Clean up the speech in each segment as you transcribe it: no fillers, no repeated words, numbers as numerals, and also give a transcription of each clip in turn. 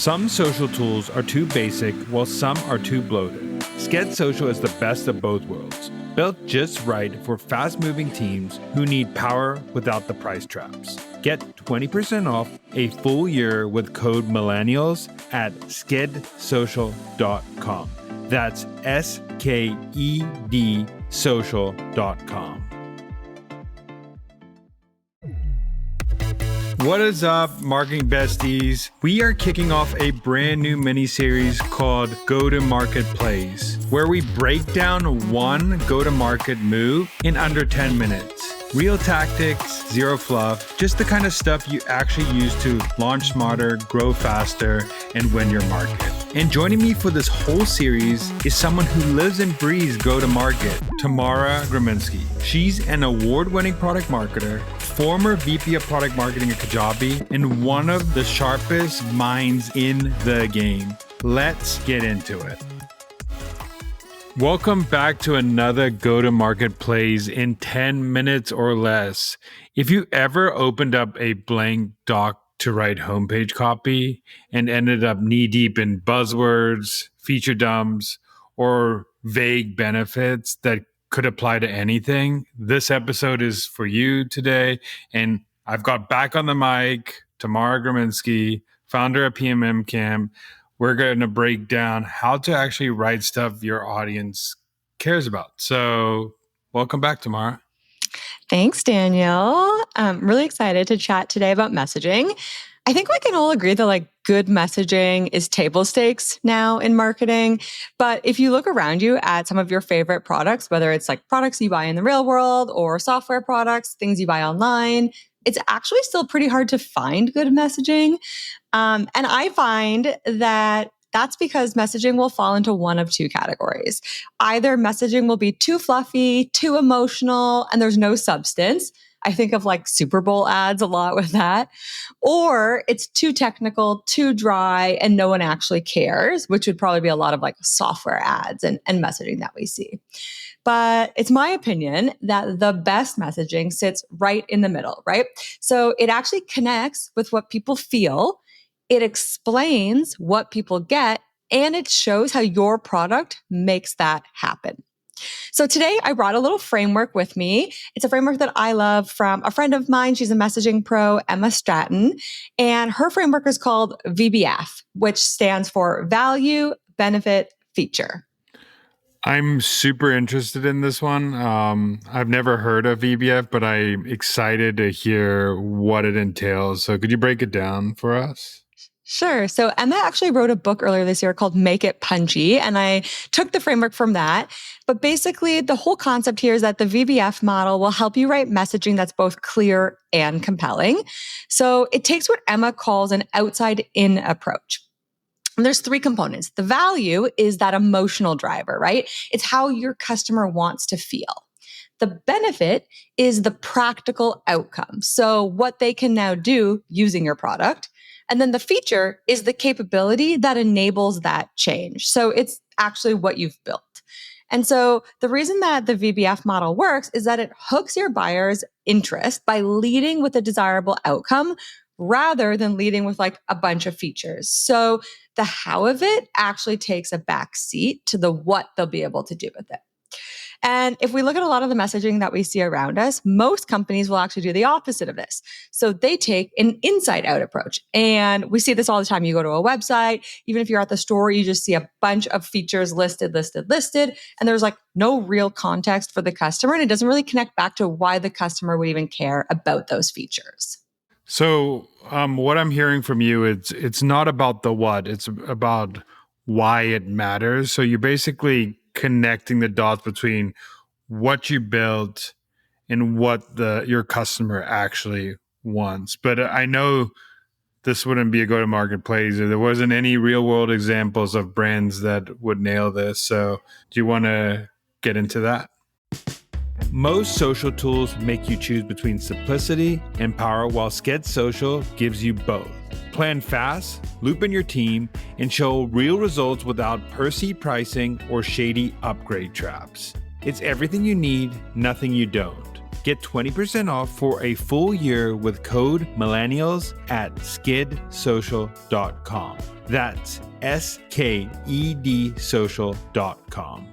Some social tools are too basic, while some are too bloated. Sked Social is the best of both worlds, built just right for fast-moving teams who need power without the price traps. Get 20% off a full year with code Millennials at skedsocial.com. That's SKED social.com. What is up, marketing besties? We are kicking off a brand new mini-series called Go-to-Market Plays, where we break down one go-to-market move in under 10 minutes. Real tactics, zero fluff, just the kind of stuff you actually use to launch smarter, grow faster, and win your market. And joining me for this whole series is someone who lives and breathes go-to-market, Tamara Graminsky. She's an award-winning product marketer, former VP of product marketing at Kajabi, and one of the sharpest minds in the game. Let's get into it. Welcome back to another Go-to-Market Plays in 10 minutes or less. If you ever opened up a blank doc to write homepage copy and ended up knee-deep in buzzwords, feature dumps, or vague benefits that could apply to anything, this episode is for you today. And I've got back on the mic Tamara Graminsky, founder of PMM Camp. We're going to break down how to actually write stuff your audience cares about. So welcome back, Tamara. Thanks, Daniel. I'm really excited to chat today about messaging. I think we can all agree that good messaging is table stakes now in marketing. But if you look around you at some of your favorite products, whether it's products you buy in the real world or software products, things you buy online, it's actually still pretty hard to find good messaging. And I find that that's because messaging will fall into one of two categories. Either messaging will be too fluffy, too emotional, and there's no substance. I think of Super Bowl ads a lot with that. Or it's too technical, too dry, and no one actually cares, which would probably be a lot of software ads and messaging that we see. But it's my opinion that the best messaging sits right in the middle, right? So it actually connects with what people feel, it explains what people get, and it shows how your product makes that happen. So today I brought a little framework with me. It's a framework that I love from a friend of mine. She's a messaging pro, Emma Stratton, and her framework is called VBF, which stands for Value, Benefit, Feature. I'm super interested in this one. I've never heard of VBF, but I'm excited to hear what it entails. So could you break it down for us? Sure. So Emma actually wrote a book earlier this year called Make It Punchy, and I took the framework from that. But basically, the whole concept here is that the VBF model will help you write messaging that's both clear and compelling. So it takes what Emma calls an outside-in approach. And there's three components. The value is that emotional driver, right? It's how your customer wants to feel. The benefit is the practical outcome. So what they can now do using your product. And then the feature is the capability that enables that change. So it's actually what you've built. And so the reason that the VBF model works is that it hooks your buyer's interest by leading with a desirable outcome rather than leading with a bunch of features. So the how of it actually takes a back seat to the what they'll be able to do with it. And if we look at a lot of the messaging that we see around us, most companies will actually do the opposite of this. So they take an inside-out approach. And we see this all the time. You go to a website, even if you're at the store, you just see a bunch of features listed. And there's no real context for the customer. And it doesn't really connect back to why the customer would even care about those features. So what I'm hearing from you, it's not about the what, it's about why it matters. So you're basically connecting the dots between what you built and what your customer actually wants. But I know this wouldn't be a go-to-market plays. There wasn't any real-world examples of brands that would nail this. So do you want to get into that? Most social tools make you choose between simplicity and power, while Sked Social gives you both. Plan fast, loop in your team, and show real results without per-seat pricing or shady upgrade traps. It's everything you need, nothing you don't. Get 20% off for a full year with code millennials at skedsocial.com. That's SKED social.com.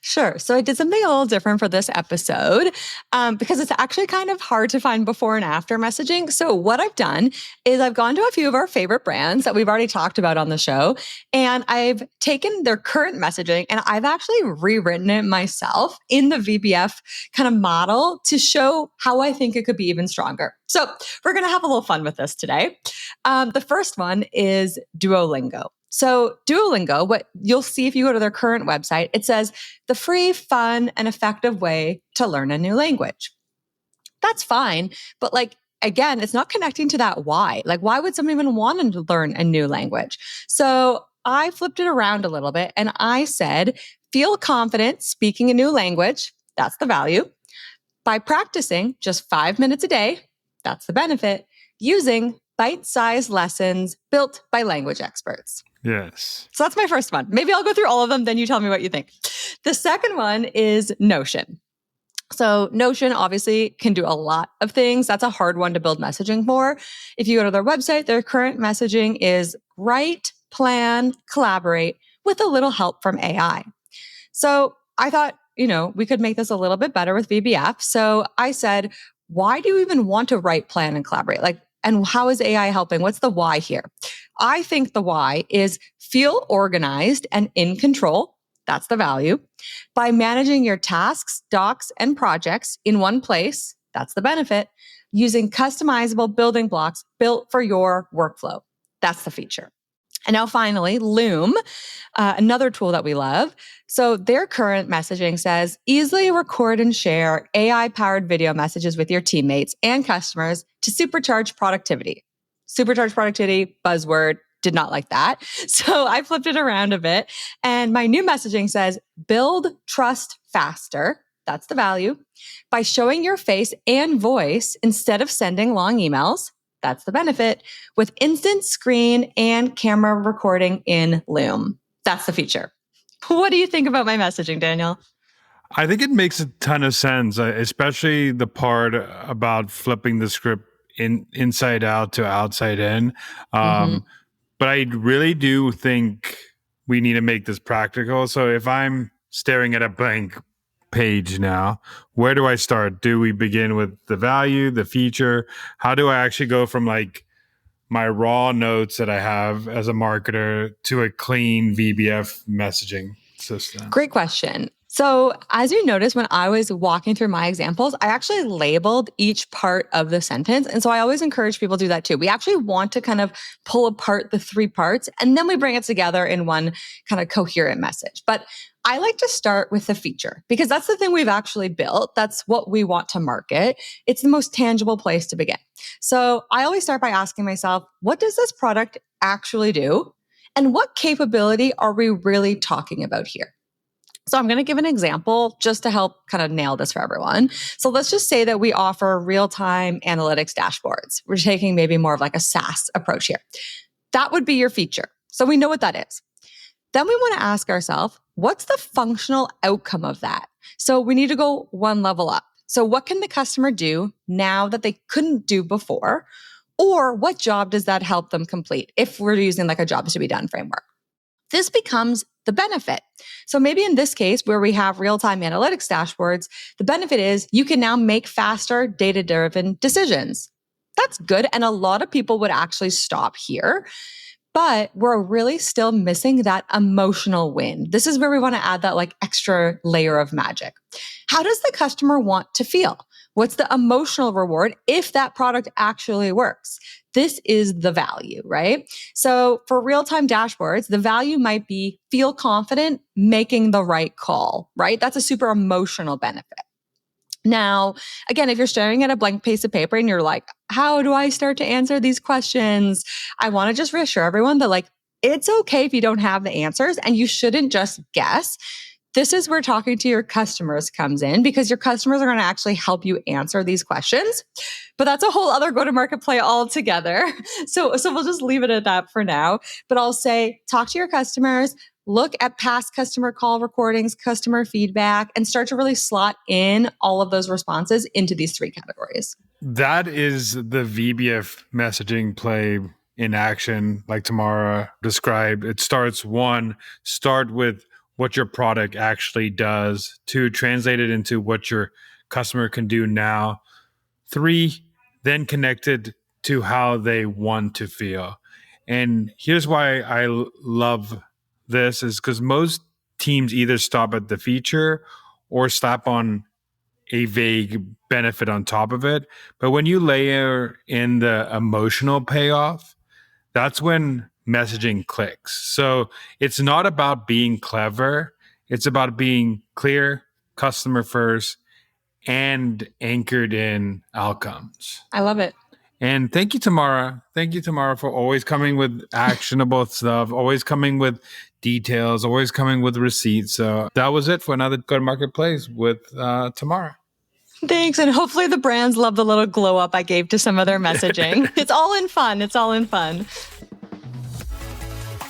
Sure. So I did something a little different for this episode because it's actually kind of hard to find before and after messaging. So what I've done is I've gone to a few of our favorite brands that we've already talked about on the show, and I've taken their current messaging and I've actually rewritten it myself in the VBF kind of model to show how I think it could be even stronger. So we're going to have a little fun with this today. The first one is Duolingo. So Duolingo, what you'll see if you go to their current website, it says the free, fun, and effective way to learn a new language. That's fine. But again, it's not connecting to that why. Why would someone even want to learn a new language? So I flipped it around a little bit and I said, feel confident speaking a new language. That's the value. By practicing just 5 minutes a day, that's the benefit, using bite-sized lessons built by language experts. Yes. So that's my first one. Maybe I'll go through all of them, then you tell me what you think. The second one is Notion. So Notion obviously can do a lot of things. That's a hard one to build messaging for. If you go to their website, their current messaging is write, plan, collaborate with a little help from AI. So I thought, we could make this a little bit better with VBF. So I said, why do you even want to write, plan, and collaborate? And how is AI helping? What's the why here? I think the why is feel organized and in control. That's the value. By managing your tasks, docs, and projects in one place, that's the benefit. Using customizable building blocks built for your workflow. That's the feature. And now finally, Loom, another tool that we love. So their current messaging says, easily record and share AI-powered video messages with your teammates and customers to supercharge productivity. Supercharge productivity, buzzword, did not like that. So I flipped it around a bit. And my new messaging says, build trust faster. That's the value. By showing your face and voice instead of sending long emails. That's the benefit, with instant screen and camera recording in Loom. That's the feature. What do you think about my messaging, Daniel? I think it makes a ton of sense, especially the part about flipping the script inside out to outside in. But I really do think we need to make this practical. So if I'm staring at a blank page now, where do I start? Do we begin with the value, the feature? How do I actually go from my raw notes that I have as a marketer to a clean VBF messaging system? Great question. So as you notice, when I was walking through my examples, I actually labeled each part of the sentence. And so I always encourage people to do that too. We actually want to kind of pull apart the three parts and then we bring it together in one kind of coherent message. But I like to start with the feature because that's the thing we've actually built. That's what we want to market. It's the most tangible place to begin. So I always start by asking myself, what does this product actually do? And what capability are we really talking about here? So I'm going to give an example just to help kind of nail this for everyone. So let's just say that we offer real-time analytics dashboards. We're taking maybe more of a SaaS approach here. That would be your feature. So we know what that is. Then we want to ask ourselves, what's the functional outcome of that? So we need to go one level up. So what can the customer do now that they couldn't do before? Or what job does that help them complete if we're using a jobs to be done framework? This becomes the benefit. So maybe in this case, where we have real-time analytics dashboards, the benefit is you can now make faster data-driven decisions. That's good. And a lot of people would actually stop here. But we're really still missing that emotional win. This is where we want to add that extra layer of magic. How does the customer want to feel? What's the emotional reward if that product actually works? This is the value, right? So for real-time dashboards, the value might be feel confident making the right call, right? That's a super emotional benefit. Now, again, if you're staring at a blank piece of paper and you're like, how do I start to answer these questions? I want to just reassure everyone that it's okay if you don't have the answers and you shouldn't just guess. This is where talking to your customers comes in because your customers are going to actually help you answer these questions. But that's a whole other go-to-market play altogether. So we'll just leave it at that for now. But I'll say, talk to your customers, look at past customer call recordings, customer feedback, and start to really slot in all of those responses into these three categories. That is the VBF messaging play in action, like Tamara described. It starts start with what your product actually does. 2, translate it into what your customer can do now. 3, then connect it to how they want to feel. And here's why I love this is because most teams either stop at the feature or slap on a vague benefit on top of it. But when you layer in the emotional payoff, that's when messaging clicks. So it's not about being clever. It's about being clear, customer first, and anchored in outcomes. I love it. And thank you, Tamara. Thank you, Tamara, for always coming with actionable stuff, always coming with details, always coming with receipts. So that was it for another Good Marketplace with Tamara. Thanks. And hopefully the brands love the little glow up I gave to some of their messaging. It's all in fun. It's all in fun.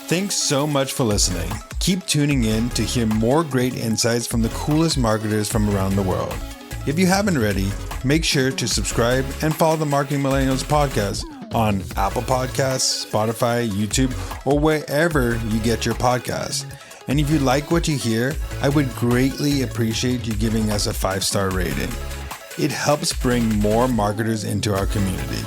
Thanks so much for listening. Keep tuning in to hear more great insights from the coolest marketers from around the world. If you haven't already, make sure to subscribe and follow the Marketing Millennials podcast on Apple Podcasts, Spotify, YouTube, or wherever you get your podcasts. And if you like what you hear, I would greatly appreciate you giving us a 5-star rating. It helps bring more marketers into our community.